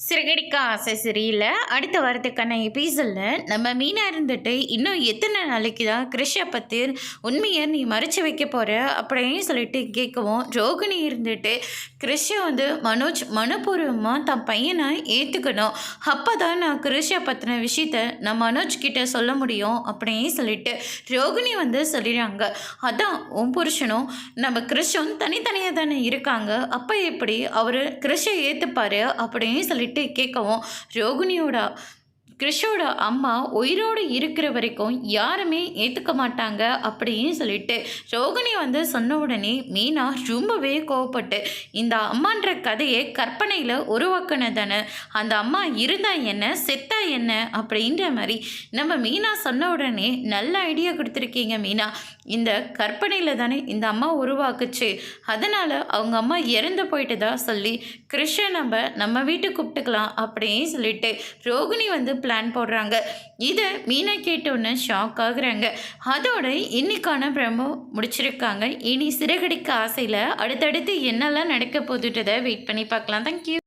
சிறகடிக்க ஆசை சரியில்லை அடுத்த வாரத்துக்கான எபிசோடில் நம்ம மீனா இருந்துட்டு இன்னும் எத்தனை நாளைக்கு தான் கிருஷை பற்றி உண்மையை நீ மறைச்சு வைக்க போகிற அப்படின்னு சொல்லிட்டு கேட்கவும் ரோகிணி இருந்துட்டு கிருஷை மனோஜ் மனப்பூர்வமாக தன் பையனை ஏற்றுக்கணும், அப்போ தான் நான் கிருஷை பற்றின விஷயத்த நான் மனோஜ் கிட்ட சொல்ல முடியும் அப்படின்னு சொல்லிட்டு ரோகிணி சொல்லிடுறாங்க. அதான் உன் புருஷனும் நம்ம கிருஷும் தனித்தனியாக தானே இருக்காங்க, அப்போ எப்படி அவர் கிருஷை ஏற்றுப்பாரு அப்படின்னு சொல்லிட்டு கேட்கவும் ரோகிணியோட கிறிஷோட அம்மா உயிரோடு இருக்கிற வரைக்கும் யாருமே ஏற்றுக்க மாட்டாங்க அப்படின்னு சொல்லிட்டு ரோகிணி சொன்ன உடனே மீனா ரொம்பவே கோவப்பட்டு இந்த அம்மான்ற கதையை கற்பனையில் உருவாக்குனதானே, அந்த அம்மா இருந்தா என்ன செத்தா என்ன அப்படின்ற மாதிரி நம்ம மீனா சொன்ன உடனே நல்ல ஐடியா கொடுத்துருக்கீங்க மீனா, இந்த கற்பனையில் தானே இந்த அம்மா உருவாக்குச்சு, அதனால் அவங்க அம்மா இறந்து போயிட்டு தான் சொல்லி கிருஷ்ண நம்ம வீட்டுக்கு கூப்பிட்டுக்கலாம் அப்படின்னு சொல்லிட்டு ரோகிணி பிளான் போடுறாங்க. இதை மீனா கேட்டோன்னு ஷாக் ஆகுறாங்க. அதோட இன்னைக்கான பிரமோ முடிச்சிருக்காங்க. இனி சிறகடிக்க ஆசையில் அடுத்தடுத்து என்னெல்லாம் நடக்க போதுன்றதை வெயிட் பண்ணி பார்க்கலாம். தேங்க்யூ.